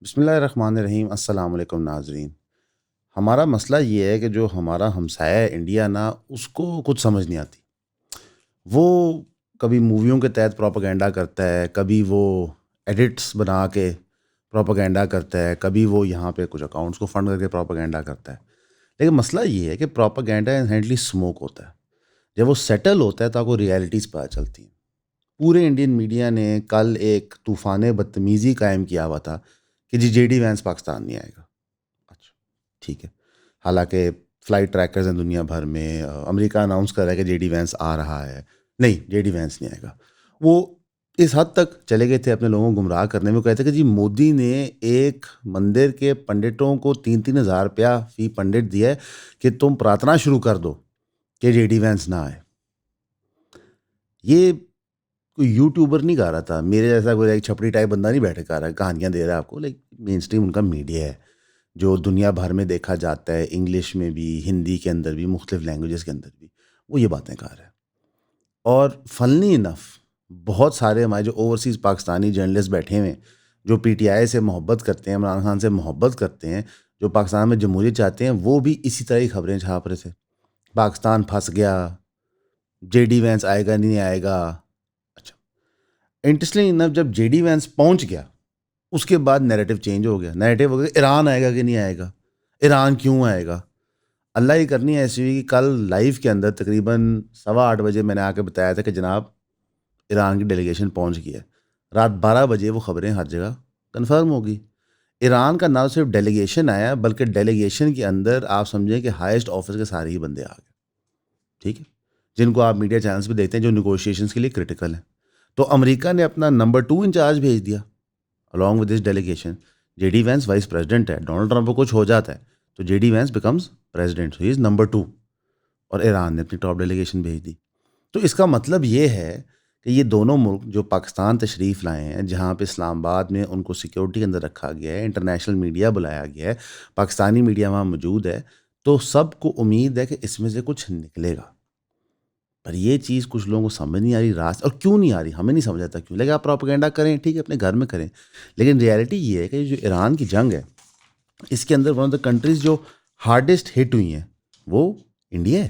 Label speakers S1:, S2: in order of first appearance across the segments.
S1: بسم اللہ الرحمن الرحیم، السلام علیکم ناظرین۔ ہمارا مسئلہ یہ ہے کہ جو ہمارا ہمسایہ ہے انڈیا نا، اس کو کچھ سمجھ نہیں آتی۔ وہ کبھی موویوں کے تحت پروپیگنڈا کرتا ہے، کبھی وہ ایڈٹس بنا کے پروپیگنڈا کرتا ہے، کبھی وہ یہاں پہ کچھ اکاؤنٹس کو فنڈ کر کے پروپیگنڈا کرتا ہے۔ لیکن مسئلہ یہ ہے کہ پروپیگنڈا انہینٹلی اسموک ہوتا ہے۔ جب وہ سیٹل ہوتا ہے تو آپ کو ریالٹیز پتہ چلتی ہیں۔ پورے انڈین میڈیا نے کل ایک طوفان بدتمیزی قائم کیا ہوا تھا کہ جے ڈی وینس پاکستان نہیں آئے گا۔ اچھا، ٹھیک ہے۔ حالانکہ فلائٹ ٹریکرز ہیں دنیا بھر میں، امریکہ اناؤنس کر رہا ہے کہ جے ڈی وینس آ رہا ہے۔ نہیں، جے ڈی وینس نہیں آئے گا۔ وہ اس حد تک چلے گئے تھے اپنے لوگوں کو گمراہ کرنے میں، وہ کہتے کہ جی مودی نے ایک مندر کے پنڈتوں کو 3,000 روپیہ فی پنڈت دیا ہے کہ تم پرارتھنا شروع کر دو کہ جے ڈی وینس نہ آئے۔ یہ کوئی یوٹیوبر نہیں گا رہا تھا، میرے جیسا کوئی ایک چھپڑی ٹائپ بندہ نہیں بیٹھے گا رہا ہے، کہانیاں دے رہا ہے آپ کو۔ مین اسٹریم ان کا میڈیا ہے جو دنیا بھر میں دیکھا جاتا ہے، انگلش میں بھی، ہندی کے اندر بھی، مختلف لینگویجز کے اندر بھی وہ یہ باتیں کہہ رہا ہے۔ اور فنی انف بہت سارے ہمارے جو اوورسیز پاکستانی جرنلسٹ بیٹھے ہوئے ہیں، جو پی ٹی آئی سے محبت کرتے ہیں، عمران خان سے محبت کرتے ہیں، جو پاکستان میں جمہوریت چاہتے ہیں، وہ بھی اسی طرح کی خبریں چھاپ رہے تھے۔ پاکستان پھنس گیا، جے ڈی وینس آئے گا نہیں آئے گا۔ اچھا، انٹرسٹنگ انف جب جے ڈی وینس پہنچ گیا اس کے بعد نیریٹو چینج ہو گیا۔ نیریٹو ہو گیا ایران آئے گا کہ نہیں آئے گا، ایران کیوں آئے گا۔ اللہ ہی کرنی ایسی ہوئی کہ کل لائیو کے اندر تقریباً 8:15 میں نے آ کے بتایا تھا کہ جناب ایران کی ڈیلیگیشن پہنچ گئی ہے۔ رات 12 بجے وہ خبریں ہر جگہ کنفرم ہوگی۔ ایران کا نہ صرف ڈیلیگیشن آیا بلکہ ڈیلیگیشن کے اندر آپ سمجھیں کہ ہائیسٹ آفس کے سارے ہی بندے آ گئے، ٹھیک ہے، جن کو آپ میڈیا چینلز پہ دیکھتے ہیں جو نیگوشیشنز کے لیے کرٹیکل ہیں۔ تو امریکہ نے اپنا نمبر 2 انچارج بھیج دیا along with this delegation۔ J D Vance vice president ہے، ڈونلڈ ٹرمپ کو کچھ ہو جاتا ہے تو J D Vance becomes president, so he is number 2۔ اور ایران نے اپنی ٹاپ ڈیلیگیشن بھیج دی۔ تو اس کا مطلب یہ ہے کہ یہ دونوں ملک جو پاکستان تشریف لائے ہیں، جہاں پہ اسلام آباد میں ان کو سیکیورٹی کے اندر رکھا گیا ہے، انٹرنیشنل میڈیا بلایا گیا ہے، پاکستانی میڈیا وہاں موجود ہے، تو سب کو امید ہے کہ اس میں سے کچھ نکلے گا۔ پر یہ چیز کچھ لوگوں کو سمجھ نہیں آ رہی، راست اور کیوں نہیں آ رہی ہمیں نہیں سمجھ آتا کیوں۔ لیکن آپ پروپیگنڈا کریں، ٹھیک ہے، اپنے گھر میں کریں، لیکن ریالٹی یہ ہے کہ جو ایران کی جنگ ہے اس کے اندر ون آف دا کنٹریز جو ہارڈسٹ ہٹ ہوئی ہیں وہ انڈیا ہے۔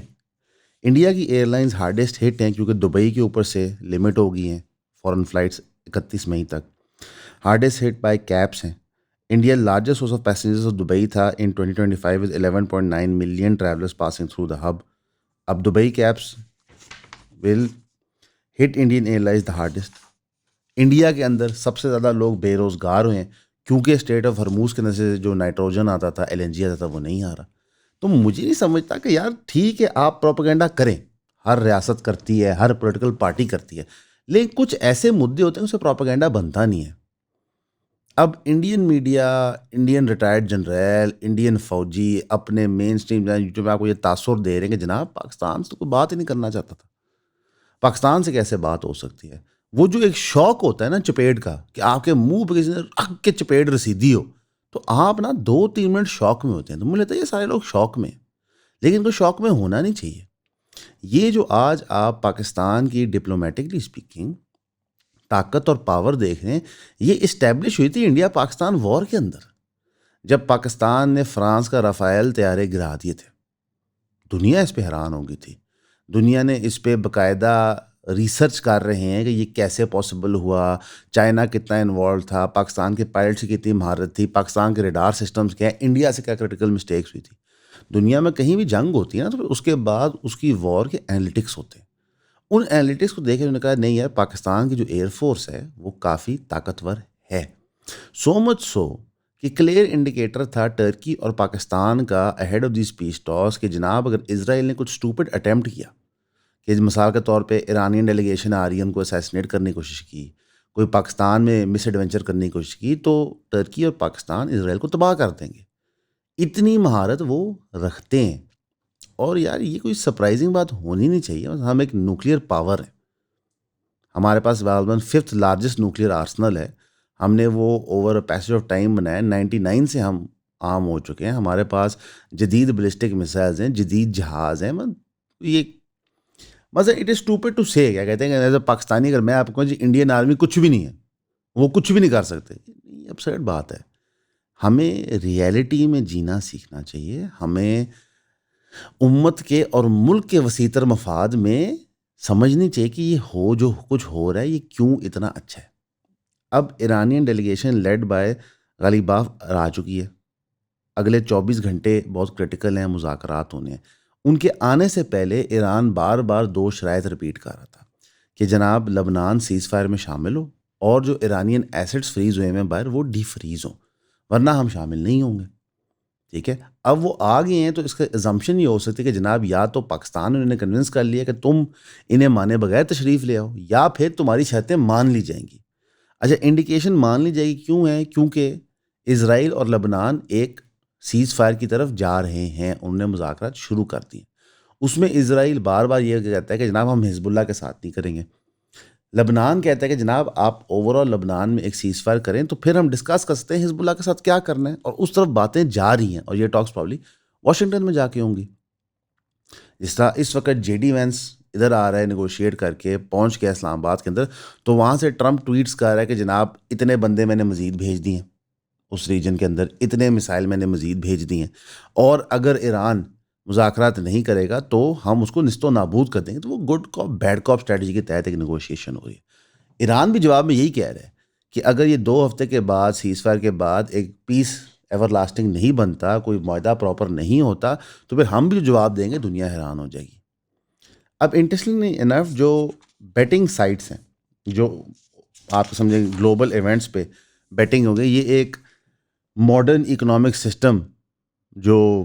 S1: انڈیا کی ایئر لائنز ہارڈسٹ ہٹ ہیں کیونکہ دبئی کے اوپر سے لمٹ ہو گئی ہیں فورن فلائٹس 31 مئی تک۔ ہارڈسٹ ہٹ بائی کیپس ہیں۔ India largest source of passengers of Dubai تھا ان 2025 with 11.9 million travellers passing through the hub. اب دبئی کیپس ول ہٹ انڈین ایئر لائنز دا ہارڈسٹ۔ انڈیا کے اندر سب سے زیادہ لوگ بے روزگار ہوئے ہیں کیونکہ اسٹیٹ آف ہرموز کے اندر سے جو نائٹروجن آتا تھا، ایل این جی آتا تھا، وہ نہیں آ رہا۔ تو مجھے نہیں سمجھتا کہ یار ٹھیک ہے آپ پروپیگنڈا کریں، ہر ریاست کرتی ہے، ہر پولیٹیکل پارٹی کرتی ہے، لیکن کچھ ایسے مدعے ہوتے ہیں اس سے پروپیگنڈا بنتا نہیں ہے۔ اب Indian media, Indian retired general, Indian فوجی اپنے مین اسٹریم جو میں آپ کو یہ تاثر دے رہے ہیں کہ جناب پاکستان سے تو کوئی بات ہی نہیں کرنا چاہتا تھا، پاکستان سے کیسے بات ہو سکتی ہے۔ وہ جو ایک شوق ہوتا ہے نا چپیٹ کا، کہ آپ کے منہ پہ کسی نے رکھ کے چپیٹ رسیدی ہو، تو آپ نا 2-3 منٹ شوق میں ہوتے ہیں۔ تو مجھے لگتا ہے یہ سارے لوگ شوق میں ہیں، لیکن ان کو شوق میں ہونا نہیں چاہیے۔ یہ جو آج آپ پاکستان کی ڈپلومیٹکلی اسپیکنگ طاقت اور پاور دیکھ رہے ہیں، یہ اسٹیبلش ہوئی تھی انڈیا پاکستان وار کے اندر، جب پاکستان نے فرانس کا رافائل طیارے گرا دیے تھے۔ دنیا اس پہ حیران ہو گئی تھی، دنیا نے اس پہ باقاعدہ ریسرچ کر رہے ہیں کہ یہ کیسے پاسبل ہوا، چائنا کتنا انوالو تھا، پاکستان کے پائلٹس کی کتنی مہارت تھی، پاکستان کے ریڈار سسٹمز کیا ہیں، انڈیا سے کیا کرٹیکل مسٹیکس ہوئی تھی۔ دنیا میں کہیں بھی جنگ ہوتی ہے نا تو اس کے بعد اس کی وار کے انالیٹکس ہوتے ہیں۔ ان انالیٹکس کو دیکھ کے انہوں نے کہا نہیں یار پاکستان کی جو ایئر فورس ہے وہ کافی طاقتور ہے، سو مچ سو کہ کلیئر انڈیکیٹر تھا ٹرکی اور پاکستان کا ahead of these peace talks کہ جناب اگر اسرائیل نے کچھ اسٹوپڈ اٹیمپٹ کیا کہ مثال کے طور پہ ایرانین ڈیلیگیشن آ رہی ہے، ان کو اسیسنیٹ کرنے کی کوشش کی، کوئی پاکستان میں مس ایڈونچر کرنے کی کوشش کی، تو ٹرکی اور پاکستان اسرائیل کو تباہ کر دیں گے۔ اتنی مہارت وہ رکھتے ہیں۔ اور یار یہ کوئی سرپرائزنگ بات ہونی نہیں چاہیے، ہم ایک نیوکلیئر پاور ہے، ہمارے پاس غالباً 5th لارجسٹ نیوکلیئر آرسنل ہے، ہم نے وہ اوور پیسج آف ٹائم بنایا، 99 سے ہم عام ہو چکے ہیں، ہمارے پاس جدید بلسٹک میزائلز ہیں، جدید جہاز ہیں۔ یہ مطلب اٹ از اسٹوپڈ ٹو سے، کیا کہتے ہیں کہ ایز اے پاکستانی اگر میں آپ کو کہوں جی انڈین آرمی کچھ بھی نہیں ہے، وہ کچھ بھی نہیں کر سکتے، یہ ابسرڈ بات ہے۔ ہمیں ریئلٹی میں جینا سیکھنا چاہیے. ہمیں امت کے اور ملک کے وسیع تر مفاد میں سمجھنی چاہیے کہ یہ جو کچھ ہو رہا ہے یہ کیوں اتنا اچھا ہے. اب ایرانین ڈیلیگیشن لیڈ بائی غالیباف آ چکی ہے. اگلے 24 گھنٹے بہت کرٹیکل ہیں، مذاکرات ہونے ہیں. ان کے آنے سے پہلے ایران بار بار 2 شرائط رپیٹ کر رہا تھا کہ جناب لبنان سیز فائر میں شامل ہو اور جو ایرانین ایسٹس فریز ہوئے ہیں باہر وہ ڈی فریز ہوں، ورنہ ہم شامل نہیں ہوں گے. ٹھیک ہے، اب وہ آ گئے ہیں تو اس کا ایزمپشن یہ ہو سکتی ہے کہ جناب یا تو پاکستان نے انہیں کنونس کر لیا کہ تم انہیں مانے بغیر تشریف لے آؤ، یا پھر تمہاری شرطیں مان لی جائیں گی. اچھا، انڈیکیشن مان لی جائے گی کیوں ہے؟ کیونکہ اسرائیل اور لبنان ایک سیز فائر کی طرف جا رہے ہیں، انہوں نے مذاکرات شروع کر دی. اس میں اسرائیل بار بار یہ کہتا ہے کہ جناب ہم حزب اللہ کے ساتھ نہیں کریں گے. لبنان کہتا ہے کہ جناب آپ اوور آل لبنان میں ایک سیز فائر کریں تو پھر ہم ڈسکس کر سکتے ہیں حزب اللہ کے ساتھ کیا کرنا ہے. اور اس طرف باتیں جا رہی ہیں، اور یہ ٹاکس پرابلی واشنگٹن میں جا کے ہوں گی. جس طرح اس وقت جے ڈی وینس ادھر آ رہا ہے نیگوشیٹ کر کے، پہنچ گیا اسلام آباد کے اندر، تو وہاں سے ٹرمپ ٹویٹس کر رہا ہے کہ جناب اتنے بندے میں نے مزید بھیج دیے ہیں اس ریجن کے اندر، اتنے مسائل میں نے مزید بھیج دی ہیں، اور اگر ایران مذاکرات نہیں کرے گا تو ہم اس کو نست و نابود کر دیں گے. تو وہ گڈ کاپ بیڈ کاپ اسٹریٹجی کے تحت ایک نیگوشیشن ہو رہی ہے. ایران بھی جواب میں یہی کہہ رہا ہے کہ اگر یہ 2 ہفتے کے بعد سیز فائر کے بعد ایک پیس ایور لاسٹنگ نہیں بنتا، کوئی معاہدہ پراپر نہیں ہوتا، تو پھر ہم بھی جو جواب دیں گے دنیا حیران ہو جائے گی. اب انٹرسٹنگلی انف جو بیٹنگ سائٹس ہیں، جو آپ سمجھیں گلوبل ایونٹس پہ بیٹنگ ہو گئی، یہ ایک ماڈرن اکنامک سسٹم جو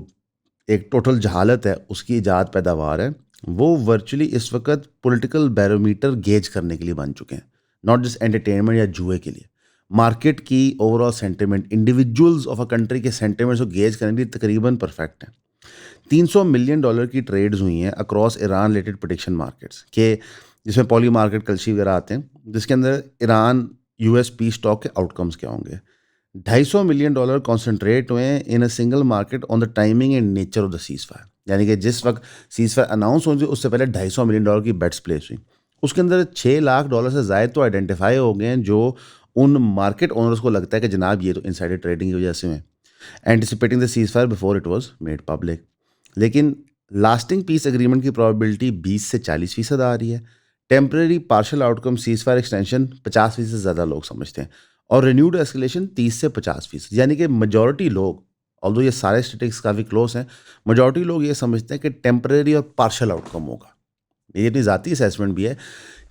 S1: ایک ٹوٹل جہالت ہے اس کی ایجاد پیداوار ہے. وہ ورچولی اس وقت پولیٹیکل بیرومیٹر گیج کرنے کے لیے بن چکے ہیں، ناٹ جسٹ انٹرٹینمنٹ یا جوئے کے لیے. مارکیٹ کی over all sentiment, individuals of a country کے سینٹیمنٹس کو گیج کرنے کے لیے تقریباً پرفیکٹ ہیں. $300 ملین کی ٹریڈز ہوئی ہیں across Iran related production markets کے، جس میں پولی مارکیٹ کلشی وغیرہ آتے ہیں، جس کے اندر Iran U S peace talk کے آؤٹ کمز کیا ہوں گے. $250 ملین کانسنٹریٹ ہوئے ہیں in a single market on the timing and nature of the ceasefire. یعنی کہ جس وقت سیز فائر اناؤنس ہوئی اس سے پہلے $250 ملین کی بیٹس پلیس ہوئی. اس کے اندر $6 لاکھ سے زائد تو آئیڈینٹیفائی ہو گئے ہیں جو ان مارکیٹ اونرز کو لگتا ہے کہ جناب یہ تو انسائڈر ٹریڈنگ کی وجہ سے ہوئے، anticipating the cease fire before it was made public. لیکن لاسٹنگ پیس ایگریمنٹ کی پرابیبلٹی 20 سے 40% آ رہی ہے. ٹیمپرری پارشل آؤٹ کم سیز فائر ایکسٹینشن 50% سے زیادہ لوگ سمجھتے ہیں، اور رینیوڈ ایسکیلیشن 30 سے 50%. یعنی کہ میجورٹی لوگ، آلدو یہ سارے اسٹیٹکس کافی کلوز ہیں، میجورٹی لوگ یہ سمجھتے ہیں کہ ٹیمپرری اور پارشل آؤٹ کم ہوگا. میری اپنی ذاتی اسیسمنٹ بھی ہے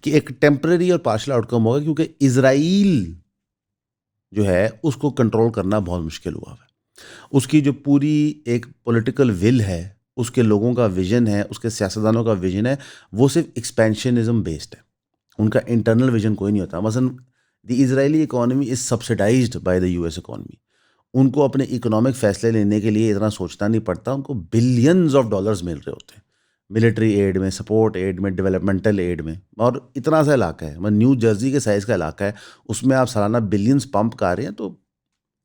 S1: کہ ایک ٹیمپرری اور پارشل آؤٹ کم ہوگا، کیونکہ اسرائیل جو ہے اس کو کنٹرول کرنا بہت مشکل ہوا ہے. اس کی جو پوری ایک پولیٹیکل ول ہے، اس کے لوگوں کا ویژن ہے، اس کے سیاستدانوں کا ویژن ہے، وہ صرف ایکسپینشنزم بیسڈ ہے. ان کا انٹرنل ویژن کوئی نہیں ہوتا. مثلا the Israeli economy is subsidised by the U S economy. ان کو اپنے اکنامک فیصلے لینے کے لیے اتنا سوچنا نہیں پڑتا، ان کو بلینز آف ڈالرز مل رہے ہوتے ہیں ملٹری ایڈ میں، سپورٹ ایڈ میں، ڈیولپمنٹل ایڈ میں. اور اتنا سا علاقہ ہے، نیو جرسی کے سائز کا علاقہ ہے، اس میں آپ سالانہ بلینز پمپ کر رہے ہیں. تو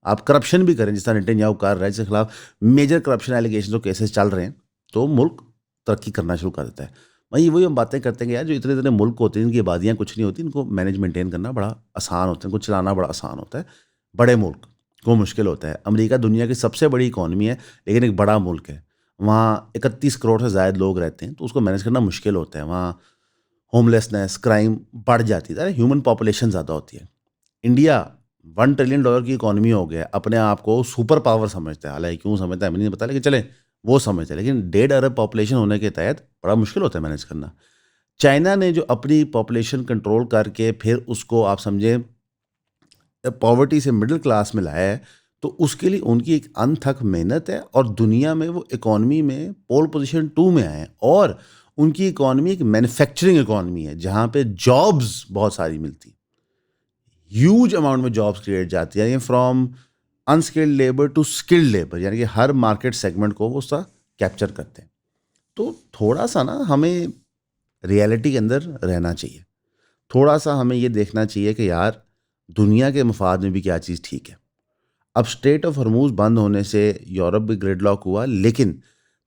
S1: آپ کرپشن بھی کریں جس طرح نیتنیاہو کر رہا ہے، جس کے خلاف میجر کرپشن ایلیگیشن اور کیسز چل رہے ہیں، تو ملک ترقی کرنا شروع کر دیتا ہے. وہی ہم باتیں کرتے ہیں کہ یار جو اتنے ملک ہوتے ہیں ان کی آبادیاں کچھ نہیں ہوتی، ان کو مینیج مینٹین کرنا بڑا آسان ہوتا ہے، ان کو چلانا بڑا آسان ہوتا ہے. بڑے ملک کو مشکل ہوتا ہے. امریکہ دنیا کی سب سے بڑی اکانومی ہے لیکن ایک بڑا ملک ہے، وہاں 31 کروڑ سے زائد لوگ رہتے ہیں، تو اس کو مینیج کرنا مشکل ہوتا ہے. وہاں ہوم لیسنس، کرائم بڑھ جاتی ہے، ہیومن پاپولیشن زیادہ ہوتی ہے. انڈیا $1 ٹریلین کی اکانومی ہو گیا، اپنے آپ کو سپر پاور سمجھتا ہے. حالانکہ کیوں سمجھتا ہے ہمیں نہیں پتا، لیکن چلیں وہ سمجھتا ہے. لیکن 1.5 ارب پاپولیشن ہونے کے تحت بڑا مشکل ہوتا ہے مینیج کرنا. چائنا نے جو اپنی پاپولیشن کنٹرول کر کے پھر اس کو آپ سمجھیں پاورٹی سے مڈل کلاس میں لایا ہے، تو اس کے لیے ان کی ایک انتھک محنت ہے، اور دنیا میں وہ اکانومی میں پول پوزیشن 2 میں آئے ہیں. اور ان کی اکانومی ایک مینوفیکچرنگ اکانومی ہے جہاں پہ جابز بہت ساری ملتی، ہیوج اماؤنٹ میں جابس کریٹ جاتی ہیں، یعنی from unskilled labour to skilled labour, یعنی کہ ہر مارکیٹ سیگمنٹ کو وہ اس کا کیپچر کرتے ہیں. تو تھوڑا سا نا ہمیں ریئلٹی کے اندر رہنا چاہیے، تھوڑا سا ہمیں یہ دیکھنا چاہیے کہ یار دنیا کے مفاد میں بھی کیا چیز ٹھیک ہے. اب اسٹریٹ آف ہرموز بند ہونے سے یورپ بھی گریڈ لاک ہوا، لیکن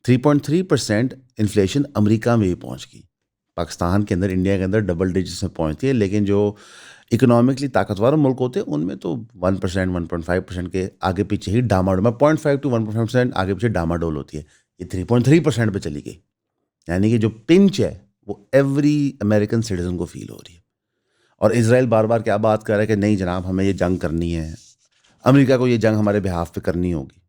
S1: 3.3% انفلیشن امریکہ میں بھی پہنچ گئی. پاکستان کے اندر، انڈیا کے اندر ڈبل ڈیجٹس میں پہنچتی ہے، لیکن جو اکنامکلی طاقتور ملک ہوتے ہیں ان میں تو 1%, 1.5% کے آگے پیچھے ہی ڈاماڈول، 0.5 to 1.5% آگے پیچھے ڈاماڈول ہوتی ہے. یہ 3.3% پہ چلی گئی. یعنی کہ جو پنچ ہے وہ ایوری امریکن سٹیزن کو فیل ہو رہی ہے. اور اسرائیل بار بار کیا بات کر رہا ہے کہ نہیں جناب ہمیں یہ جنگ کرنی ہے، امریکہ کو یہ جنگ ہمارے بہاف پہ کرنی ہوگی.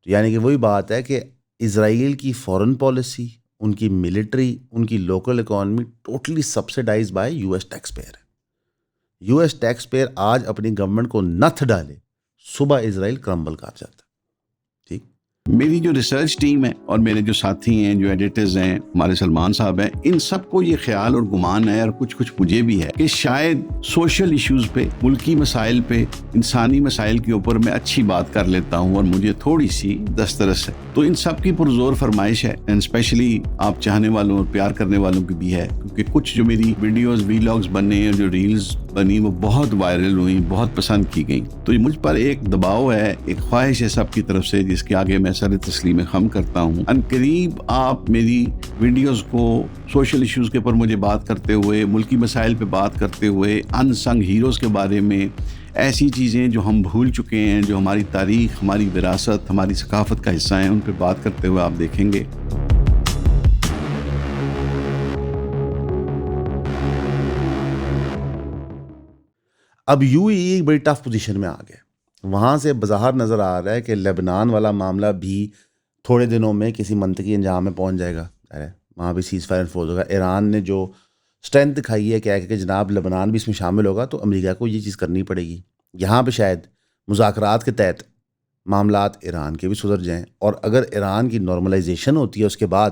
S1: یعنی کہ وہی بات ہے کہ اسرائیل کی فورن پالیسی، ان کی ملٹری، ان کی local economy totally subsidised by U S taxpayer ہے. یو ایس ٹیکس پیئر آج اپنی گورنمنٹ کو نتھ ڈالے، صبح اسرائیل کرمبل کر جاتا ہے. ٹھیک.
S2: میری جو ریسرچ ٹیم ہے اور میرے جو ساتھی ہیں، جو ایڈیٹرز ہیں، ہمارے سلمان صاحب ہیں، ان سب کو یہ خیال اور گمان ہے، اور کچھ مجھے بھی ہے، کہ شاید سوشل ایشوز پہ، ملکی مسائل پہ، انسانی مسائل کے اوپر میں اچھی بات کر لیتا ہوں اور مجھے تھوڑی سی دسترس ہے. تو ان سب کی پرزور فرمائش ہے، اینڈ اسپیشلی آپ چاہنے والوں اور پیار کرنے والوں کی بھی ہے، کیونکہ کچھ جو میری ویڈیوز ویلاگز بنے اور جو ریلز بنی وہ بہت وائرل ہوئی، بہت پسند کی گئی. تو یہ مجھ پر ایک دباؤ ہے، ایک خواہش ہے سب کی طرف سے، جس کے آگے میں سر تسلیم خم کرتا ہوں. ان قریب آپ میری ویڈیوز کو سوشل ایشوز کے اوپر مجھے بات کرتے ہوئے، ملکی مسائل پہ بات کرتے ہوئے، ان سنگ ہیروز کے بارے میں، ایسی چیزیں جو ہم بھول چکے ہیں، جو ہماری تاریخ، ہماری وراثت، ہماری ثقافت کا حصہ ہیں، ان پہ بات کرتے ہوئے آپ دیکھیں گے.
S1: اب یو اے ای بڑی ٹف پوزیشن میں آ گیا. وہاں سے بظاہر نظر آ رہا ہے کہ لبنان والا معاملہ بھی تھوڑے دنوں میں کسی منطقی انجام میں پہنچ جائے گا. وہاں بھی سیز فائر انفورس ہوگا. ایران نے جو اسٹرینتھ دکھائی ہے کہ جناب لبنان بھی اس میں شامل ہوگا، تو امریکہ کو یہ چیز کرنی پڑے گی. یہاں پہ شاید مذاکرات کے تحت معاملات ایران کے بھی سدھر جائیں، اور اگر ایران کی نارملائزیشن ہوتی ہے اس کے بعد،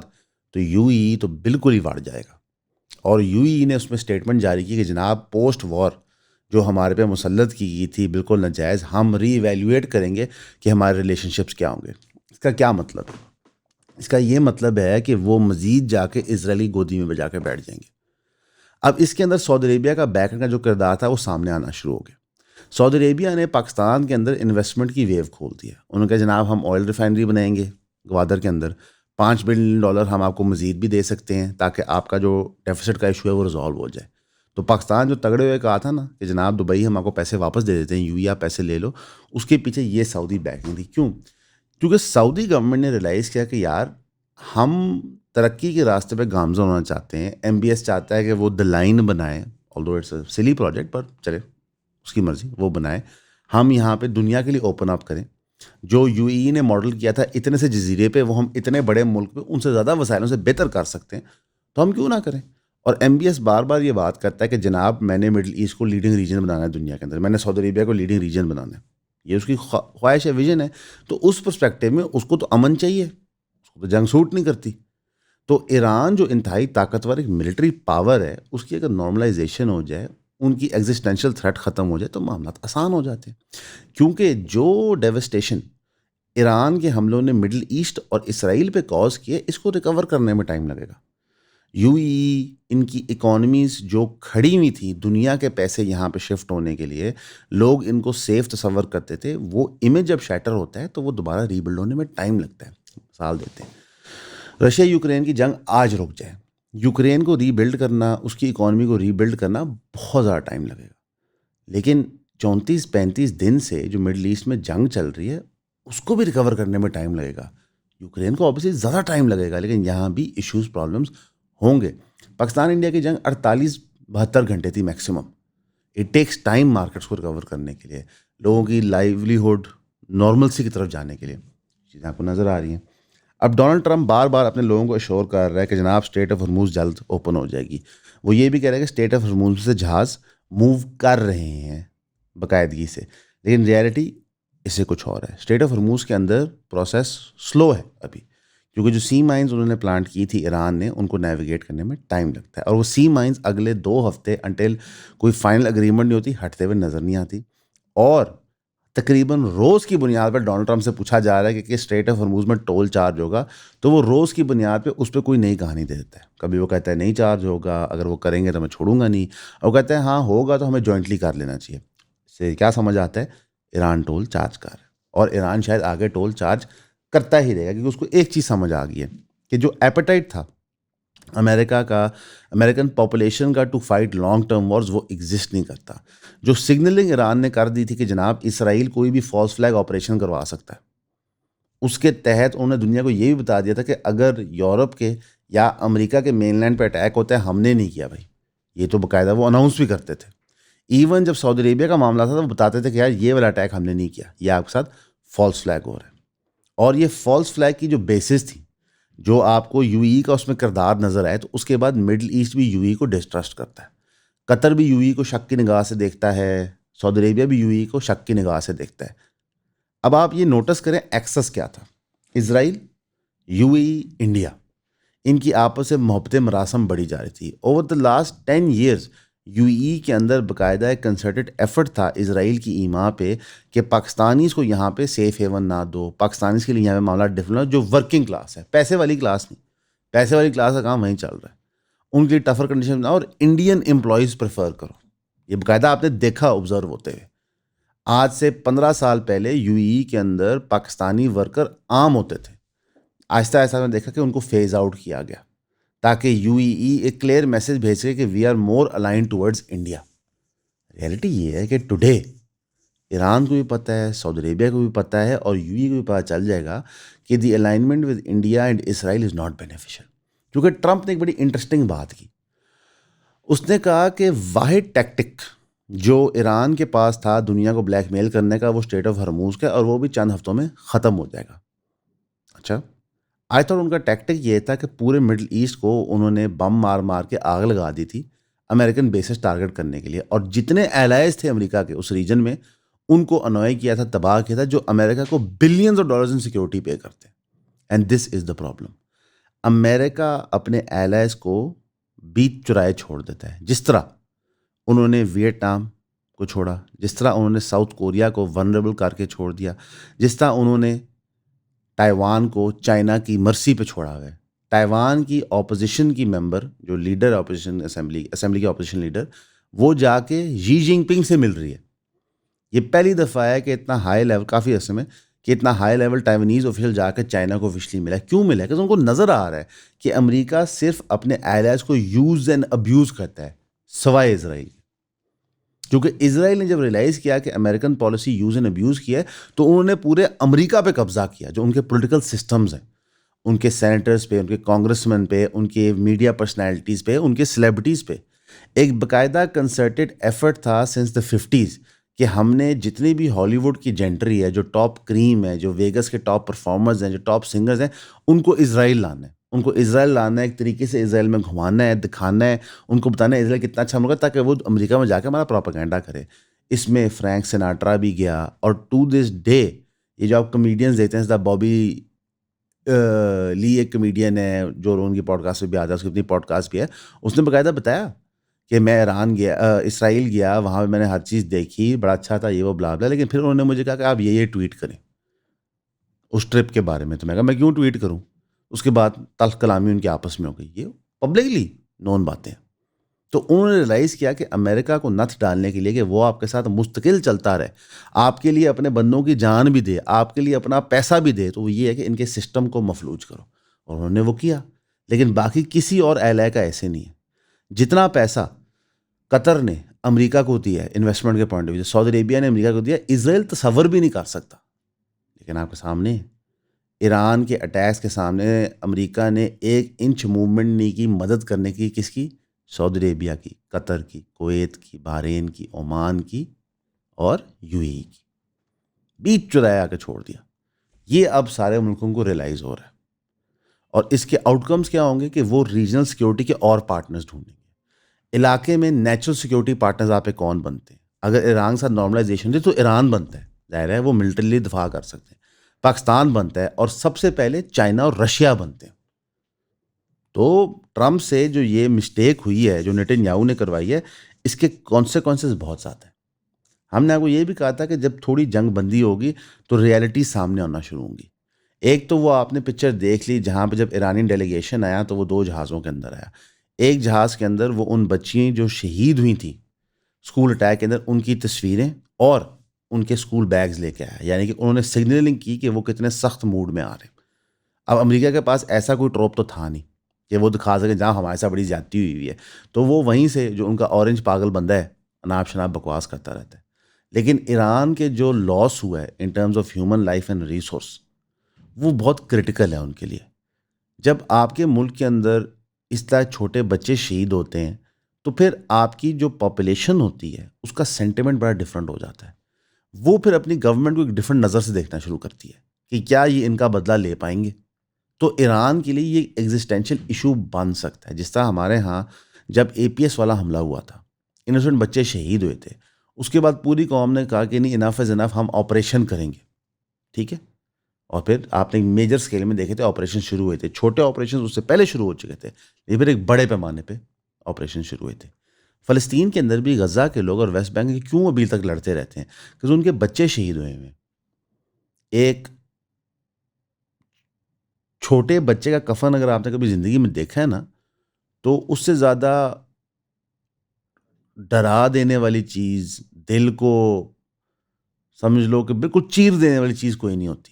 S1: تو یو اے ای تو بالکل ہی بڑھ جائے گا. اور یو اے ای نے اس میں اسٹیٹمنٹ جاری کی کہ جناب پوسٹ وار جو ہمارے پہ مسلط کی گئی تھی بالکل ناجائز، ہم ری ایویلیویٹ کریں گے کہ ہمارے ریلیشن شپس کیا ہوں گے. اس کا کیا مطلب ہے؟ اس کا یہ مطلب ہے کہ وہ مزید جا کے اسرائیلی گودی میں بجا کے بیٹھ جائیں گے. اب اس کے اندر سعودی عربیہ کا بیک اینڈ کا جو کردار تھا وہ سامنے آنا شروع ہو گیا. سعودی عربیہ نے پاکستان کے اندر انویسٹمنٹ کی ویو کھول دی ہے. انہوں نے کہا جناب ہم آئل ریفائنری بنائیں گے گوادر کے اندر، $5 بلین ہم آپ کو مزید بھی دے سکتے ہیں تاکہ آپ کا جو ڈیفیسٹ کا ایشو ہے وہ ریزالو ہو جائے. تو پاکستان جو تگڑے ہوئے کہا تھا نا کہ جناب دبئی ہم آپ کو پیسے واپس دے دیتے ہیں، یو اے آپ پیسے لے لو، اس کے پیچھے یہ سعودی بیکنگ تھی. کیوں؟ کیونکہ سعودی گورنمنٹ نے ریلائز کیا کہ یار ہم ترقی کے راستے پہ گامزن ہونا چاہتے ہیں. ایم بی ایس چاہتا ہے کہ وہ دا لائن بنائے، آلدو اٹس اے سلی پروجیکٹ، پر چلے اس کی مرضی، وہ بنائے. ہم یہاں پہ دنیا کے لیے اوپن اپ کریں. جو یو اے ای نے ماڈل کیا تھا اتنے سے جزیرے پہ، وہ ہم اتنے بڑے ملک پہ ان سے زیادہ وسائلوں سے بہتر کر سکتے ہیں، تو ہم کیوں نہ کریں. اور ایم بی ایس بار بار یہ بات کرتا ہے کہ جناب میں نے مڈل ایسٹ کو لیڈنگ ریجن بنانا ہے دنیا کے اندر، میں نے سعودی عربیہ کو لیڈنگ ریجن بنانا ہے. یہ اس کی خواہش ہے، ویژن ہے. تو اس پرسپیکٹیو میں اس کو تو امن چاہیے، اس کو تو جنگ سوٹ نہیں کرتی. تو ایران جو انتہائی طاقتور ایک ملٹری پاور ہے، اس کی اگر نارملائزیشن ہو جائے، ان کی ایگزسٹینشیل تھریٹ ختم ہو جائے، تو معاملات آسان ہو جاتے ہیں. کیونکہ جو ڈیوسٹیشن ایران کے حملوں نے مڈل ایسٹ اور اسرائیل پہ کاز کیے، اس کو ریکور کرنے میں ٹائم لگے گا. یو اے ای ان کی اکانومیز جو کھڑی ہوئی تھیں، دنیا کے پیسے یہاں پہ شفٹ ہونے کے لیے لوگ ان کو سیف تصور کرتے تھے، وہ امیج جب شیٹر ہوتا ہے تو وہ دوبارہ ری بلڈ ہونے میں ٹائم لگتا ہے. مثال دیتے ہیں، رشیا یوکرین کی جنگ آج رک جائے، یوکرین کو ری بلڈ کرنا، اس کی اکانومی کو ری بلڈ کرنا بہت زیادہ ٹائم لگے گا. لیکن 34-35 دن سے جو مڈل ایسٹ میں جنگ چل رہی ہے اس کو بھی ریکور کرنے میں ٹائم لگے گا. یوکرین کو آبویسلی زیادہ ٹائم لگے گا، لیکن یہاں بھی ایشوز پرابلمس ہوں گے. پاکستان انڈیا کی جنگ 48-72 گھنٹے تھی maximum. It takes time markets کو ریکور کرنے کے لیے، لوگوں کی لائیولیہڈ نارملسی کی طرف جانے کے لیے. چیزیں آپ کو نظر آ رہی ہیں. اب ڈونلڈ ٹرمپ بار بار اپنے لوگوں کو اشور کر رہا ہے کہ جناب اسٹریٹ آف ہرموز جلد اوپن ہو جائے گی. وہ یہ بھی کہہ رہا ہے کہ اسٹریٹ آف ہرموز سے جہاز موو کر رہے ہیں باقاعدگی سے، لیکن ریالٹی اس سے کچھ اور ہے. اسٹریٹ آف ہرموز کے اندر پروسیس سلو ہے ابھی، کیونکہ جو سی مائنز انہوں نے پلانٹ کی تھی ایران نے، ان کو نیویگیٹ کرنے میں ٹائم لگتا ہے. اور وہ سی مائنز اگلے 2 ہفتے انٹل کوئی فائنل اگریمنٹ نہیں ہوتی ہٹتے ہوئے نظر نہیں آتی. اور تقریباً روز کی بنیاد پر ڈونلڈ ٹرمپ سے پوچھا جا رہا ہے کہ اسٹریٹ آف ہرموز میں ٹول چارج ہوگا، تو وہ روز کی بنیاد پہ اس پہ کوئی نئی کہانی دے دیتا ہے. کبھی وہ کہتا ہے نہیں چارج ہوگا، اگر وہ کریں گے تو میں چھوڑوں گا نہیں، اور وہ کہتا ہے ہاں ہوگا تو ہمیں جوائنٹلی کر لینا چاہیے. اس سے کیا سمجھ آتا ہے؟ ایران ٹول چارج کر رہا ہے، اور ایران شاید آگے ٹول چارج کرتا ہی رہے گا، کیونکہ اس کو ایک چیز سمجھ آ گئی ہے کہ جو ایپیٹائٹ تھا امریکن پاپولیشن کا to fight long term wars وہ ایگزسٹ نہیں کرتا. جو سگنلنگ ایران نے کر دی تھی کہ جناب اسرائیل کوئی بھی فالس فلیگ آپریشن کروا سکتا ہے, اس کے تحت انہوں نے دنیا کو یہ بھی بتا دیا تھا کہ اگر یورپ کے یا امریکہ کے مین لینڈ پہ اٹیک ہوتا ہے ہم نے نہیں کیا بھائی. یہ تو باقاعدہ وہ اناؤنس بھی کرتے تھے. ایون جب سعودی عربیہ کا معاملہ تھا تو وہ بتاتے تھے کہ یار یہ والا اٹیک ہم نے نہیں کیا, یہ آپ کے ساتھ فالس فلیگ ہو رہا ہے. اور یہ فالس فلیگ کی جو بیسز تھی, جو آپ کو یو ای کا اس میں کردار نظر آئے, تو اس کے بعد مڈل ایسٹ بھی یو ای کو ڈسٹرسٹ کرتا ہے, قطر بھی یو ای کو شک کی نگاہ سے دیکھتا ہے, سعودی عربیہ بھی یو ای کو شک کی نگاہ سے دیکھتا ہے. اب آپ یہ نوٹس کریں ایکسس کیا تھا. اسرائیل, یو اے ای, انڈیا, ان کی آپس سے محبت مراسم بڑھی جا رہی تھی. Over the last 10 years U E کے اندر باقاعدہ ایک کنسرٹڈ ایفرٹ تھا اسرائیل کی ایما پہ کہ پاکستانیز کو یہاں پہ سیف ہیون نہ دو, پاکستانیز کے لیے یہاں پہ معاملہ ڈفرنٹ, جو ورکنگ کلاس ہے, پیسے والی کلاس نہیں, پیسے والی کلاس کا کام وہیں چل رہا ہے, ان کی ٹفر کنڈیشن بناؤ اور انڈین امپلائیز پریفر کرو. یہ باقاعدہ آپ نے دیکھا آبزرو ہوتے ہوئے. آج سے 15 سال پہلے یو ای کے اندر پاکستانی ورکر عام ہوتے تھے. آہستہ آہستہ میں دیکھا کہ ان کو فیز آؤٹ کیا گیا تاکہ یو ای ایک کلیئر میسج بھیج سکے کہ we are more aligned towards India. Reality یہ ہے کہ ٹوڈے ایران کو بھی پتہ ہے, سعودی عربیہ کو بھی پتہ ہے, اور یو ای کو بھی پتہ چل جائے گا کہ the alignment with India and Israel is not beneficial. کیونکہ ٹرمپ نے ایک بڑی انٹرسٹنگ بات کی. اس نے کہا کہ واحد ٹیکٹک جو ایران کے پاس تھا دنیا کو بلیک میل کرنے کا, وہ اسٹریٹ آف ہرموز کا, اور وہ بھی چند ہفتوں میں ختم ہو جائے گا. اچھا, آج تک ان کا ٹیکٹک یہ تھا کہ پورے مڈل ایسٹ کو انہوں نے بم مار مار کے آگ لگا دی تھی امریکن بیسز ٹارگٹ کرنے کے لیے, اور جتنے ایلائز تھے امریکہ کے اس ریجن میں ان کو انوائے کیا تھا, تباہ کیا تھا, جو امریکہ کو billions of dollars in security pay کرتے ہیں. And this is the problem. امریکہ اپنے ایلائز کو بیچ چرائے چھوڑ دیتا ہے, جس طرح انہوں نے ویتنام کو چھوڑا, جس طرح انہوں نے ساؤتھ کوریا کو ونریبل کر کے چھوڑ دیا, جس طرح انہوں نے تائیوان کو چائنا کی مرسی پہ چھوڑا ہوا ہے. تائیوان کی اپوزیشن کی ممبر, جو لیڈر اپوزیشن اسمبلی کی اپوزیشن لیڈر, وہ جا کے جی جن پنگ سے مل رہی ہے. یہ پہلی دفعہ ہے کہ اتنا ہائی لیول, کافی عرصے میں, کہ اتنا ہائی لیول تائیوانیز آفیشل جا کے چائنا کو آفیشلی ملا. کیوں ملا؟ کہ ان کو نظر آ رہا ہے کہ امریکہ صرف اپنے ایلائز کو یوز اینڈ ابیوز کرتا ہے سوائے اسرائیل. کیونکہ اسرائیل نے جب ریلائز کیا کہ American policy use and abuse کیا ہے, تو انہوں نے پورے امریکہ پہ قبضہ کیا. جو ان کے پولیٹیکل سسٹمز ہیں, ان کے سینیٹرز پہ, ان کے کانگریس مین پہ, ان کے میڈیا پرسنالٹیز پہ, ان کے سیلیبریٹیز پہ ایک باقاعدہ کنسرٹڈ ایفرٹ تھا سنس دا 50s کہ ہم نے جتنی بھی ہالی ووڈ کی جینٹری ہے, جو ٹاپ کریم ہے, جو ویگس کے ٹاپ پرفارمرز ہیں, جو ٹاپ سنگرز ہیں, ان کو اسرائیل لانا ہے. ان کو اسرائیل لانا ہے, ایک طریقے سے اسرائیل میں گھمانا ہے, دکھانا ہے, ان کو بتانا ہے اسرائیل کتنا اچھا ملک ہے, تاکہ وہ امریکہ میں جا کے ہمارا پروپیگنڈا کرے. اس میں فرینک سناٹرا بھی گیا, اور ٹو دس ڈے یہ جو آپ کمیڈینز دیکھتے ہیں, بابی لی ایک کمیڈین ہے جو ان کی پوڈ کاسٹ پہ بھی آتا ہے, اس کی اپنی پوڈ کاسٹ بھی ہے. اس نے باقاعدہ بتایا کہ میں ایران گیا, اسرائیل گیا, وہاں پہ میں نے ہر چیز دیکھی, بڑا اچھا تھا, یہ وہ بلا بلا, لیکن پھر انہوں نے مجھے کہا کہ آپ یہ ٹویٹ کریں اس ٹرپ کے بارے میں. تو میں کہا میں کیوں ٹویٹ کروں؟ اس کے بعد تلخ کلامی ان کے آپس میں ہو گئی, یہ پبلکلی نون باتیں. تو انہوں نے ریلائز کیا کہ امریکہ کو نتھ ڈالنے کے لیے کہ وہ آپ کے ساتھ مستقل چلتا رہے, آپ کے لیے اپنے بندوں کی جان بھی دے, آپ کے لیے اپنا پیسہ بھی دے, تو وہ یہ ہے کہ ان کے سسٹم کو مفلوج کرو. اور انہوں نے وہ کیا. لیکن باقی کسی اور ایلائے کا ایسے نہیں ہے. جتنا پیسہ قطر نے امریکہ کو دیا ہے انویسٹمنٹ کے پوائنٹ آف ویو سے, سعودی عربیہ نے امریکہ کو دیا, اسرائیل تصور بھی نہیں کر سکتا. لیکن آپ کے سامنے ایران کے اٹیکس کے سامنے امریکہ نے 1 انچ موومنٹ نہیں کی مدد کرنے کی. کس کی؟ سعودی عربیہ کی, قطر کی, کویت کی, بحرین کی, عمان کی, اور یو اے ای کی. بیچ چرایا کے چھوڑ دیا. یہ اب سارے ملکوں کو ریلائز ہو رہا ہے, اور اس کے آؤٹ کمز کیا ہوں گے کہ وہ ریجنل سیکیورٹی کے اور پارٹنرز ڈھونڈیں گے. علاقے میں نیچرل سیکیورٹی پارٹنرز آپ پہ کون بنتے ہیں؟ اگر ایران کے ساتھ نارملائزیشن ہے تو ایران بنتا ہے, ظاہر ہے وہ ملٹریلی دفاع کر سکتے ہیں. پاکستان بنتا ہے, اور سب سے پہلے چائنا اور رشیا بنتے ہیں. تو ٹرمپ سے جو یہ مسٹیک ہوئی ہے, جو نیتن یاہو نے کروائی ہے, اس کے کانسیکوینسز بہت زیادہ ہیں. ہم نے آپ کو یہ بھی کہا تھا کہ جب تھوڑی جنگ بندی ہوگی تو ریئلٹی سامنے آنا شروع ہوں گی. ایک تو وہ آپ نے پکچر دیکھ لی جہاں پہ جب ایرانی ڈیلیگیشن آیا تو وہ 2 جہازوں کے اندر آیا. ایک جہاز کے اندر وہ ان بچیاں جو شہید ہوئی تھیں اسکول اٹیک کے اندر, ان کی تصویریں اور ان کے اسکول بیگز لے کے آیا. یعنی کہ انہوں نے سگنلنگ کی کہ وہ کتنے سخت موڈ میں آ رہے ہیں. اب امریکہ کے پاس ایسا کوئی ٹروپ تو تھا نہیں, کہ وہ دکھا سکیں جہاں ہمارے ساتھ بڑی زیادتی ہوئی ہے. تو وہ وہیں سے جو ان کا اورنج پاگل بندہ ہے اناپ شناپ بکواس کرتا رہتا ہے. لیکن ایران کے جو لاس ہوا ہے in terms of human life and resource وہ بہت کرٹیکل ہے ان کے لیے. جب آپ کے ملک کے اندر اس طرح چھوٹے بچے شہید ہوتے ہیں تو پھر آپ کی جو پاپولیشن ہوتی ہے اس کا سینٹیمنٹ بڑا ڈفرینٹ ہو جاتا ہے. وہ پھر اپنی گورنمنٹ کو ایک ڈفرینٹ نظر سے دیکھنا شروع کرتی ہے کہ کیا یہ ان کا بدلہ لے پائیں گے. تو ایران کے لیے یہ ایگزسٹینشیل ایشو بن سکتا ہے. جس طرح ہمارے ہاں جب APS والا حملہ ہوا تھا انوسنٹ بچے شہید ہوئے تھے, اس کے بعد پوری قوم نے کہا کہ نہیں انف از انف, ہم آپریشن کریں گے. ٹھیک ہے, اور پھر آپ نے میجر اسکیل میں دیکھے تھے آپریشن شروع ہوئے تھے. چھوٹے آپریشن اس سے پہلے شروع ہو چکے تھے, لیکن پھر ایک بڑے پیمانے پہ آپریشن شروع ہوئے تھے. فلسطین کے اندر بھی غزہ کے لوگ اور ویسٹ بینک کے کیوں ابھی تک لڑتے رہتے ہیں, کیونکہ ان کے بچے شہید ہوئے ہیں. ایک چھوٹے بچے کا کفن اگر آپ نے کبھی زندگی میں دیکھا ہے نا, تو اس سے زیادہ ڈرا دینے والی چیز, دل کو سمجھ لو کہ بالکل چیر دینے والی چیز کوئی نہیں ہوتی.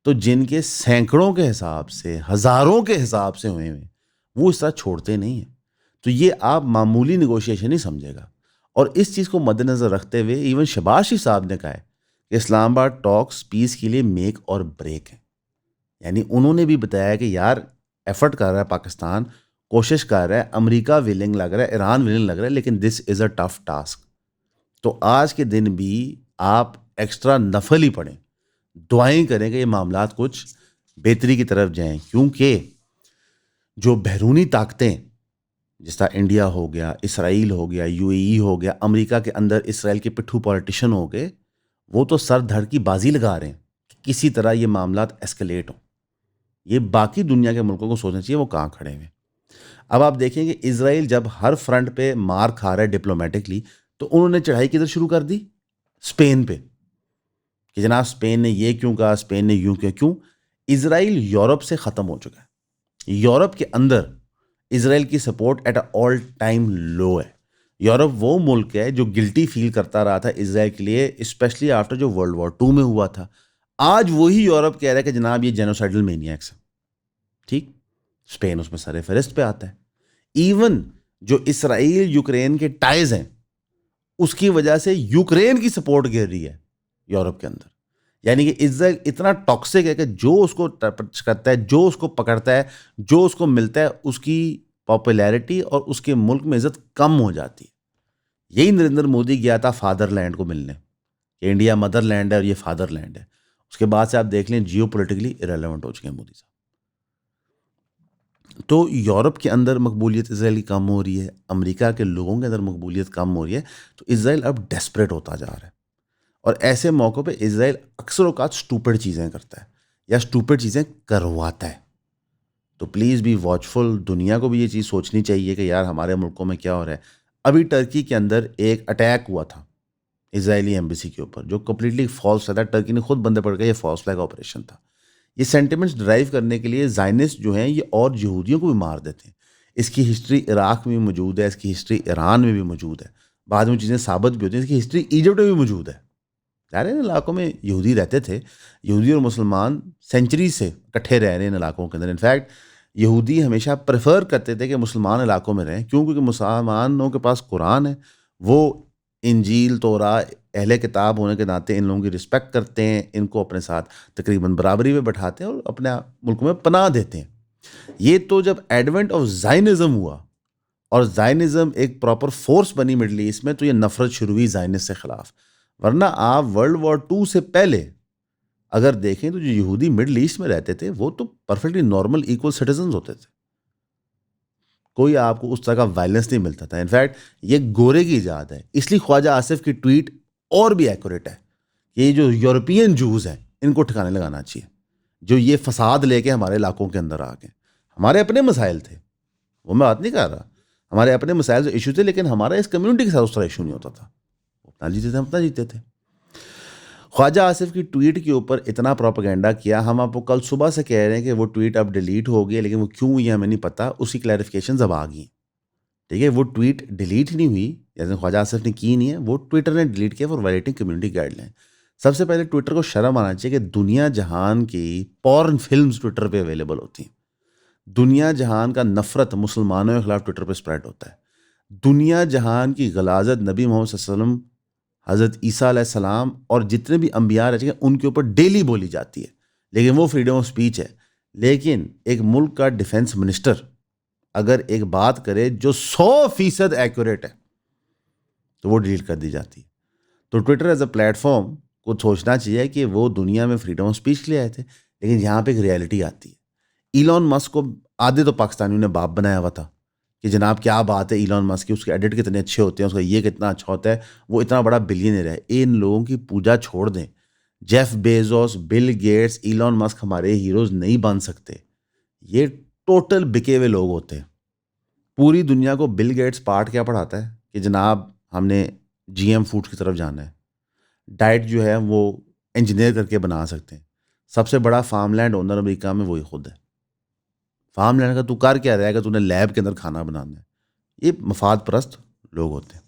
S1: تو جن کے سینکڑوں کے حساب سے, ہزاروں کے حساب سے ہوئے ہوئے, وہ اس طرح چھوڑتے نہیں ہیں. تو یہ آپ معمولی نیگوشیشن ہی سمجھے گا. اور اس چیز کو مد نظر رکھتے ہوئے ایون شہباز شریف صاحب نے کہا ہے کہ اسلام آباد ٹاکس پیس کے لیے میک اور بریک ہے. یعنی انہوں نے بھی بتایا کہ یار ایفرٹ کر رہا ہے پاکستان, کوشش کر رہا ہے, امریکہ ولنگ لگ رہا ہے, ایران ولنگ لگ رہا ہے, لیکن دس از اے ٹف ٹاسک. تو آج کے دن بھی آپ ایکسٹرا نفل ہی پڑھیں, دعائیں کریں کہ یہ معاملات کچھ بہتری کی طرف جائیں. کیونکہ جو بیرونی طاقتیں جس طرح انڈیا ہو گیا, اسرائیل ہو گیا, UAE ہو گیا, امریکہ کے اندر اسرائیل کے پٹھو پولیٹیشین ہو گئے, وہ تو سر دھڑ کی بازی لگا رہے ہیں کہ کسی طرح یہ معاملات ایسکلیٹ ہوں. یہ باقی دنیا کے ملکوں کو سوچنا چاہیے وہ کہاں کھڑے ہوئے. اب آپ دیکھیں کہ اسرائیل جب ہر فرنٹ پہ مار کھا رہا ہے ڈپلومیٹکلی, تو انہوں نے چڑھائی کدھر شروع کر دی؟ اسپین پہ, کہ جناب اسپین نے یہ کیوں کہا, اسپین نے یوں کیوں. اسرائیل یورپ سے ختم ہو چکا ہے. یورپ کے اندر اسرائیل کی support at a all time low ہے. یورپ وہ ملک ہے جو گلٹی فیل کرتا رہا تھا اسرائیل کے لیے, اسپیشلی آفٹر جو ورلڈ وار 2 میں ہوا تھا. آج وہی یورپ کہہ رہا ہے کہ جناب یہ جینوسائیڈل مینیاکس ہے. ٹھیک, اسپین اس میں سر فہرست پہ آتا ہے. ایون جو اسرائیل یوکرین کے ٹائز ہیں اس کی وجہ سے یوکرین کی سپورٹ گر رہی ہے یورپ کے اندر. یعنی کہ اسرائیل اتنا ٹاکسک ہے کہ جو اس کو ٹچ کرتا ہے, جو اس کو پکڑتا ہے, جو اس کو ملتا ہے, اس کی پاپولیرٹی اور اس کے ملک میں عزت کم ہو جاتی ہے. یہی نریندر مودی گیا تھا فادر لینڈ کو ملنے, کہ انڈیا مدر لینڈ ہے اور یہ فادر لینڈ ہے. اس کے بعد سے آپ دیکھ لیں جیو پولیٹیکلی ارریلیونٹ ہو چکے ہیں مودی صاحب. تو یورپ کے اندر مقبولیت اسرائیل کی کم ہو رہی ہے, امریکہ کے لوگوں کے اندر مقبولیت کم ہو رہی ہے. تو اسرائیل اب ڈیسپریٹ ہوتا جا رہا ہے. اور ایسے موقع پہ اسرائیل اکثر اوقات سٹوپڈ چیزیں کرتا ہے یا سٹوپڈ چیزیں کرواتا ہے. تو پلیز بی واچفل. دنیا کو بھی یہ چیز سوچنی چاہیے کہ یار ہمارے ملکوں میں کیا ہو رہا ہے. ابھی ٹرکی کے اندر ایک اٹیک ہوا تھا اسرائیلی ایمبیسی کے اوپر, جو کمپلیٹلی فالس تھا. ٹرکی نے خود بندے پڑ گئے, یہ فالس فلیگ آپریشن تھا. یہ سینٹیمنٹس ڈرائیو کرنے کے لیے زائنسٹ جو ہیں یہ اور یہودیوں کو بھی مار دیتے ہیں. اس کی ہسٹری عراق میں بھی موجود ہے, اس کی ہسٹری ایران میں بھی موجود ہے, بعد میں چیزیں ثابت بھی ہوتی ہیں. اس کی ہسٹری ایجپٹ میں بھی موجود ہے. ظاہر ہے ان علاقوں میں یہودی رہتے تھے, یہودی اور مسلمان سینچری سے اکٹھے رہ رہے ہیں ان علاقوں کے اندر. انفیکٹ یہودی ہمیشہ پریفر کرتے تھے کہ مسلمان علاقوں میں رہیں, کیوں؟ کیونکہ مسلمانوں کے پاس قرآن ہے, وہ انجیل توراہ اہل کتاب ہونے کے ناطے ان لوگوں کی رسپیکٹ کرتے ہیں, ان کو اپنے ساتھ تقریباً برابری میں بٹھاتے ہیں اور اپنے ملک میں پناہ دیتے ہیں. یہ تو جب ایڈونٹ آف زائنزم ہوا اور زائنزم ایک پراپر فورس بنی مڈل ایسٹ میں, تو یہ نفرت شروع ہوئی زائنس سے خلاف. ورنہ آپ ورلڈ وار 2 سے پہلے اگر دیکھیں تو جو یہودی مڈل ایسٹ میں رہتے تھے وہ تو پرفیکٹلی نارمل ایکول سٹیزنز ہوتے تھے. کوئی آپ کو اس طرح کا وائلنس نہیں ملتا تھا. انفیکٹ یہ گورے کی ایجاد ہے. اس لیے خواجہ آصف کی ٹویٹ اور بھی ایکوریٹ ہے کہ یہ جو یورپین جوز ہیں ان کو ٹھکانے لگانا چاہیے, جو یہ فساد لے کے ہمارے علاقوں کے اندر آ گئے. ہمارے اپنے مسائل تھے, وہ میں بات نہیں کر رہا, ہمارے اپنے مسائل سے ایشو تھے, لیکن ہمارا اس کمیونٹی کے ساتھ اس طرح ایشو نہیں ہوتا تھا. اپنا جیتے تھے, ہم اپنا جیتے تھے. خواجہ آصف کی ٹویٹ کے اوپر اتنا پروپیگنڈا کیا. ہم آپ کو کل صبح سے کہہ رہے ہیں کہ وہ ٹویٹ اب ڈیلیٹ ہو گئی, لیکن وہ کیوں یہ ہمیں نہیں پتا. اس کی کلیریفیکیشنز اب آ گئی. ٹھیک ہے, وہ ٹویٹ ڈیلیٹ نہیں ہوئی, جیسے خواجہ آصف نے کی نہیں ہے, وہ ٹویٹر نے ڈیلیٹ کیا for violating community guideline. سب سے پہلے ٹویٹر کو شرم آنا چاہیے کہ دنیا جہان کی پورن فلمز ٹویٹر پہ اویلیبل ہوتی ہیں. دنیا جہان کا نفرت مسلمانوں کے خلاف ٹویٹر پہ اسپریڈ ہوتا ہے. دنیا جہان کی غلاظت نبی محمد صلی اللہ علیہ وسلم، حضرت عیسیٰ علیہ السلام اور جتنے بھی انبیاء رہ چکے ہیں ان کے اوپر ڈیلی بولی جاتی ہے، لیکن وہ فریڈم آف اسپیچ ہے. لیکن ایک ملک کا ڈیفنس منسٹر اگر ایک بات کرے جو 100% ایکوریٹ ہے تو وہ ڈیلیٹ کر دی جاتی ہے. تو Twitter as a plate form کو سوچنا چاہیے کہ وہ دنیا میں فریڈم آف اسپیچ کے لیے آئے تھے، لیکن یہاں پہ ایک ریئلٹی آتی ہے. ایلون مسک کو آدھے تو پاکستانیوں نے باپ بنایا ہوا تھا کہ جناب کیا بات ہے ایلون مسک کی، اس کے ایڈٹ کتنے اچھے ہوتے ہیں، اس کا یہ کتنا اچھا ہوتا ہے، وہ اتنا بڑا بلینئر ہے. ان لوگوں کی پوجا چھوڑ دیں. Jeff Bezos, Bill Gates, Elon Musk ہمارے ہیروز نہیں بن سکتے. یہ ٹوٹل بکے ہوئے لوگ ہوتے ہیں. پوری دنیا کو بل گیٹس پارٹ کیا پڑھاتا ہے کہ جناب ہم نے جی ایم فوڈ کی طرف جانا ہے. ڈائٹ جو ہے وہ انجینئر کر کے بنا سکتے ہیں. سب سے بڑا فارم لینڈ اونر امریکہ میں وہی خود ہے. فارم لینڈ کا تو کر کیا رہے گا، تو نے لیب کے اندر کھانا بنانا ہے. یہ مفاد پرست لوگ ہوتے ہیں.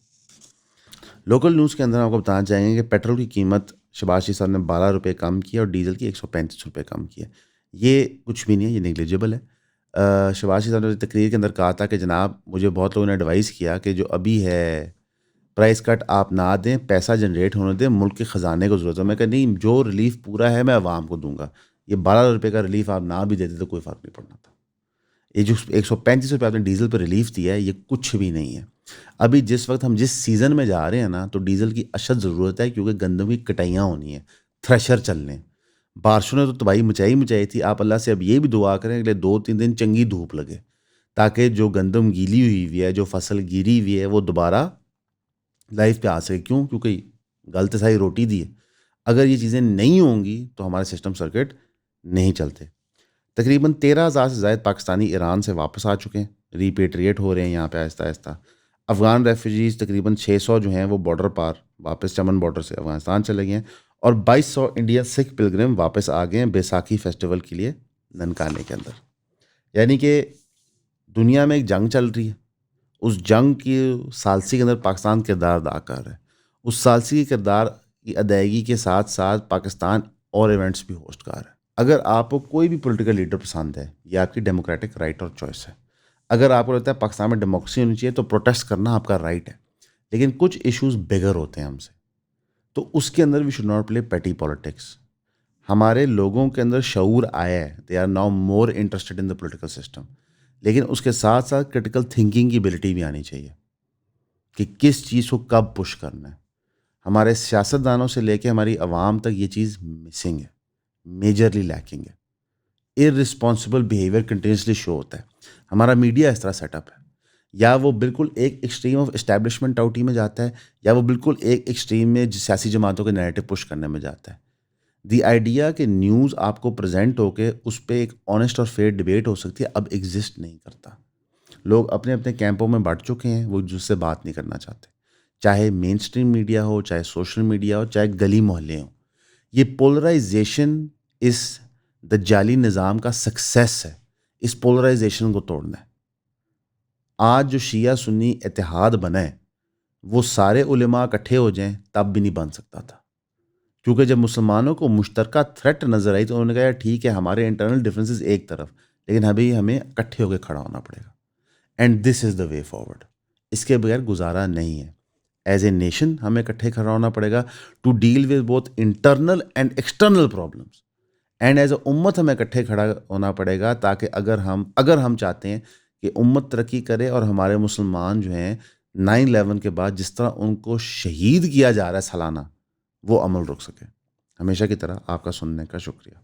S1: لوکل نیوز کے اندر آپ کو بتانا چاہیں گے کہ پیٹرول کی قیمت شہباز شریف صاحب نے 12 روپے کم کی اور ڈیزل کی 135 روپے کم کی ہے. یہ کچھ بھی نہیں ہے، یہ نیگلیجبل ہے. شہباز شریف صاحب نے تقریر کے اندر کہا تھا کہ جناب مجھے بہت لوگوں نے ایڈوائز کیا کہ جو ابھی ہے پرائس کٹ آپ نہ دیں، پیسہ جنریٹ ہونے دیں، ملک کے خزانے کو ضرورت ہے. میں کہا نہیں، جو ریلیف پورا ہے میں عوام کو دوں گا. یہ 12 روپے کا ریلیف آپ نہ بھی دیتے تو کوئی فرق نہیں پڑنا تھا. یہ جو 135 روپے آپ نے ڈیزل پہ ریلیف دیا ہے یہ کچھ بھی نہیں ہے. ابھی جس وقت ہم جس سیزن میں جا رہے ہیں نا، تو ڈیزل کی اشد ضرورت ہے، کیونکہ گندم کی کٹائیاں ہونی ہیں، تھریشر چلنے. بارشوں نے تو تباہی مچائی تھی. آپ اللہ سے اب یہ بھی دعا کریں اگلے 2-3 دن چنگی دھوپ لگے، تاکہ جو گندم گیلی ہوئی ہے، جو فصل گیری ہوئی ہے، وہ دوبارہ لائف پہ آ سکے. کیوں؟ کیونکہ غلط ساری روٹی دی ہے. اگر یہ چیزیں نہیں ہوں گی تو ہمارے سسٹم سرکٹ نہیں چلتے. تقریباً 13,000 سے زائد پاکستانی ایران سے واپس آ چکے ہیں، ریپیٹریٹ ہو رہے ہیں یہاں پہ آہستہ آہستہ. افغان ریفیوجیز تقریباً 600 جو ہیں وہ بارڈر پار واپس چمن بارڈر سے افغانستان چلے گئے ہیں، اور 2200 انڈیا سکھ پلگرم واپس آ گئے ہیں بیساکھی فیسٹیول کے لیے ننکانے کے اندر. یعنی کہ دنیا میں ایک جنگ چل رہی ہے، اس جنگ کی ثالثی کے اندر پاکستان کردار ادا کر رہا ہے. اس ثالثی کے کردار کی ادائیگی کے ساتھ ساتھ پاکستان اور ایونٹس بھی ہوسٹ کر رہا ہے. اگر آپ کو کوئی بھی پولیٹیکل لیڈر پسند ہے، یہ آپ کی ڈیموکریٹک رائٹ اور چوائس ہے. اگر آپ کو لگتا ہے پاکستان میں ڈیموکریسی ہونی چاہیے تو پروٹیسٹ کرنا آپ کا رائٹ ہے. لیکن کچھ ایشوز بگر ہوتے ہیں ہم سے، تو اس کے اندر وی شوڈ ناٹ پلے پیٹی پالیٹکس. ہمارے لوگوں کے اندر شعور آیا ہے، they are now more interested in the political system. لیکن اس کے ساتھ ساتھ کرٹیکل تھنکنگ کی ایبلٹی بھی آنی چاہیے کہ کس چیز کو کب پش کرنا ہے. ہمارے سیاستدانوں سے لے کے ہماری عوام تک یہ چیز مسنگ ہے، میجرلی لیکنگ ہے. ارسپانسبل بیہیویئر کنٹینیوسلی شو ہوتا ہے. ہمارا میڈیا اس طرح سیٹ اپ ہے، یا وہ بالکل ایک ایکسٹریم آف اسٹیبلشمنٹ آؤٹی میں جاتا ہے، یا وہ بالکل ایک ایکسٹریم میں سیاسی جماعتوں کے نیریٹو پش کرنے میں جاتا ہے. دی آئیڈیا کہ نیوز آپ کو پریزنٹ ہو کے اس پہ ایک آنیسٹ اور فیئر ڈبیٹ ہو سکتی ہے اب ایگزسٹ نہیں کرتا. لوگ اپنے اپنے کیمپوں میں بٹ چکے ہیں، وہ جس سے بات نہیں کرنا چاہتے، چاہے مین اسٹریم میڈیا ہو، چاہے سوشل میڈیا ہو، چاہے گلی محلے ہوں. یہ پولرائزیشن اس دجالی نظام کا سکسیس ہے. اس پولرائزیشن کو توڑنا ہے. آج جو شیعہ سنی اتحاد بنا ہے، وہ سارے علماء اکٹھے ہو جائیں تب بھی نہیں بن سکتا تھا. کیونکہ جب مسلمانوں کو مشترکہ تھریٹ نظر آئی تو انہوں نے کہا یار ٹھیک ہے، ہمارے انٹرنل ڈفرینسز ایک طرف، لیکن ابھی ہمیں اکٹھے ہو کے کھڑا ہونا پڑے گا. And this is the way forward. اس کے بغیر گزارا نہیں ہے. ایز اے نیشن ہمیں اکٹھے کھڑا ہونا پڑے گا to deal with both internal and external problems. And as a امت ہمیں اکٹھے کھڑا ہونا پڑے گا، تاکہ اگر ہم چاہتے ہیں کہ امت ترقی کرے اور ہمارے مسلمان جو ہیں 9/11 کے بعد جس طرح ان کو شہید کیا جا رہا ہے سالانہ، وہ عمل رک سکے. ہمیشہ کی طرح آپ کا سننے کا شکریہ.